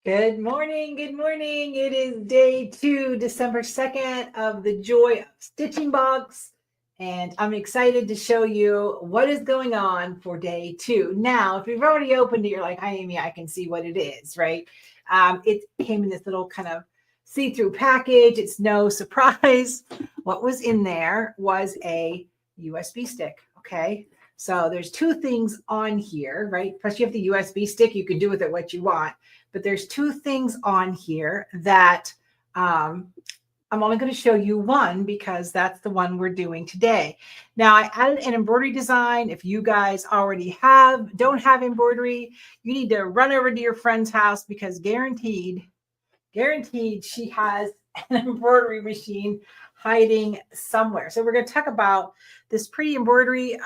Good morning. Good morning. It is day 2, December 2nd of the Joy of Stitching Box. And I'm excited to show you what is going on for day 2. Now, if you've already opened it, you're like, hi, Amy, I can see what it is, right? It came in this little kind of see-through package. It's no surprise. What was in there was a USB stick, okay? So there's 2 things on here, right? Plus you have the USB stick. You can do with it what you want. But there's 2 things on here that I'm only going to show you one because that's the one we're doing today. Now, I added an embroidery design. If you guys already don't have embroidery, you need to run over to your friend's house because guaranteed she has an embroidery machine hiding somewhere. So we're going to talk about this pretty embroidery.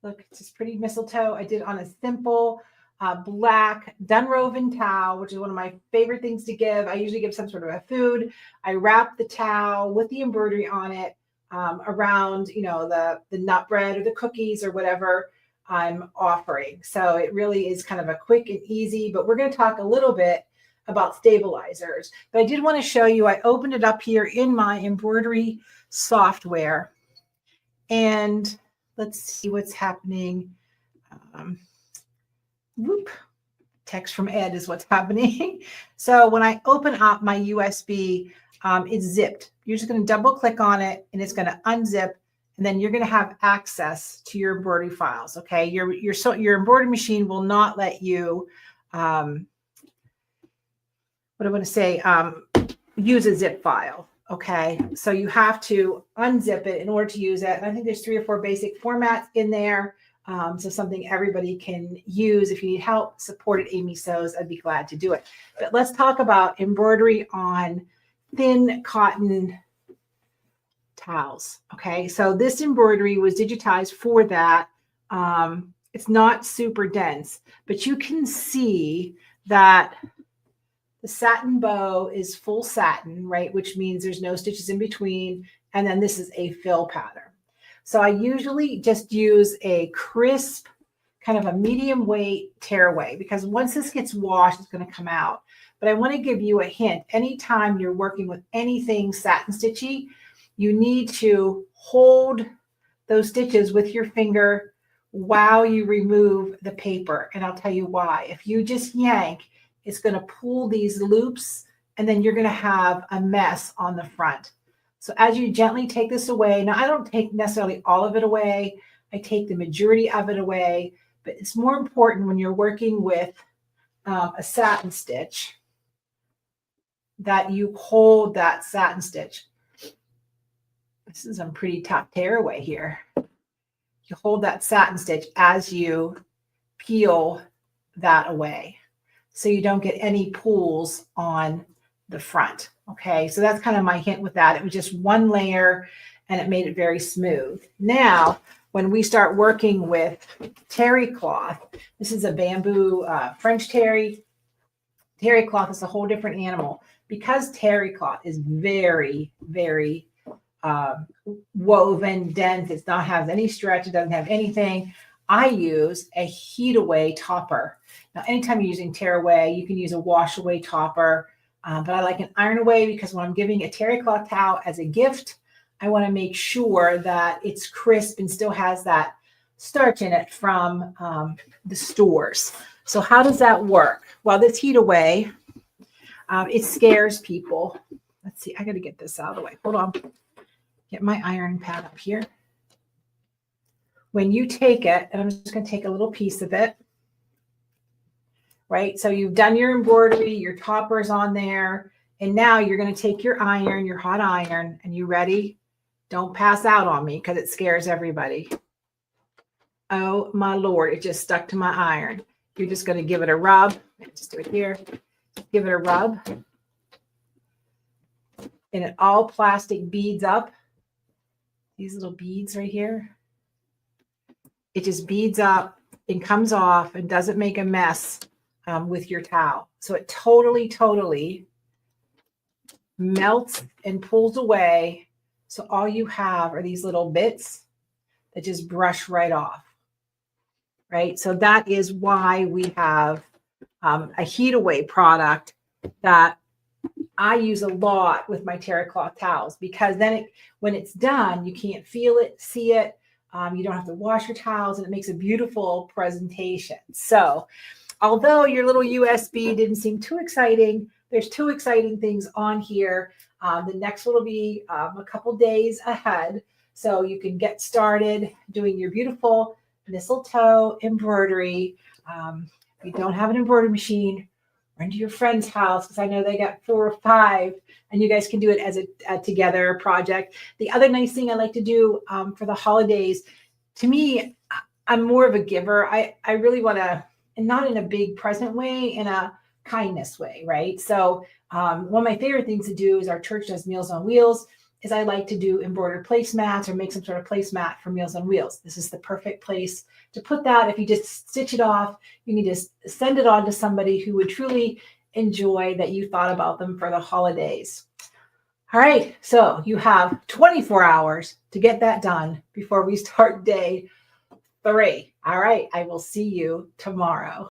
Look, it's this pretty mistletoe. I did on a simple black Dunroven towel, which is one of my favorite things to give. I usually give some sort of a food. I wrap the towel with the embroidery on it around, the nut bread or the cookies or whatever I'm offering. So it really is kind of a quick and easy, but we're going to talk a little bit about stabilizers. But I did want to show you, I opened it up here in my embroidery software. And let's see what's happening. Whoop. Text from Ed is what's happening. So when I open up my USB, it's zipped. You're just going to double click on it and it's going to unzip. And then you're going to have access to your embroidery files. Okay. Your embroidery machine will not let you, use a zip file. Okay. So you have to unzip it in order to use it. And I think there's 3 or 4 basic formats in there. So something everybody can use. If you need help, support at Amy Sews. I'd be glad to do it. But let's talk about embroidery on thin cotton towels. Okay, so this embroidery was digitized for that. It's not super dense, but you can see that the satin bow is full satin, right? Which means there's no stitches in between. And then this is a fill pattern. So I usually just use a crisp, kind of a medium weight tearaway because once this gets washed, it's going to come out. But I want to give you a hint. Anytime you're working with anything satin stitchy, you need to hold those stitches with your finger while you remove the paper. And I'll tell you why. If you just yank, it's going to pull these loops and then you're going to have a mess on the front. So as you gently take this away, now I don't take necessarily all of it away. I take the majority of it away, but it's more important when you're working with a satin stitch that you hold that satin stitch. This is a pretty tough tearaway here. You hold that satin stitch as you peel that away so you don't get any pulls on the front. Okay, so that's kind of my hint with that. It was just one layer and it made it very smooth. Now, when we start working with terry cloth, this is a bamboo French terry. Terry cloth is a whole different animal because terry cloth is very, very woven, dense. It doesn't have any stretch. It doesn't have anything. I use a heat away topper. Now, anytime you're using tear away, you can use a wash away topper. But I like an iron away because when I'm giving a terry cloth towel as a gift, I want to make sure that it's crisp and still has that starch in it from the stores. So how does that work? Well, this heat away, it scares people. Let's see, I got to get this out of the way. Hold on. Get my iron pad up here. When you take it, and I'm just going to take a little piece of it. Right? So you've done your embroidery, your topper's on there, and now you're going to take your iron, your hot iron, and you ready? Don't pass out on me because it scares everybody. Oh my Lord, it just stuck to my iron. You're just going to give it a rub. Just do it here. Give it a rub. And it all plastic beads up. These little beads right here. It just beads up and comes off and doesn't make a mess with your towel. So it totally melts and pulls away. So all you have are these little bits that just brush right off. Right. So that is why we have a heat away product that I use a lot with my terra cloth towels, because then when it's done, you can't feel it, see it. You don't have to wash your towels, and it makes a beautiful presentation. So although your little USB didn't seem too exciting, there's 2 exciting things on here. The next one will be a couple days ahead. So you can get started doing your beautiful mistletoe embroidery. If you don't have an embroidery machine, run to your friend's house, because I know they got 4 or 5, and you guys can do it as a together project. The other nice thing I like to do for the holidays, to me, I'm more of a giver. I really want to, and not in a big present way, in a kindness way, right? So one of my favorite things to do is our church does Meals on Wheels, is I like to do embroidered placemats or make some sort of placemat for Meals on Wheels. This is the perfect place to put that. If you just stitch it off, you can just send it on to somebody who would truly enjoy that you thought about them for the holidays. All right, so you have 24 hours to get that done before we start day 3. All right, I will see you tomorrow.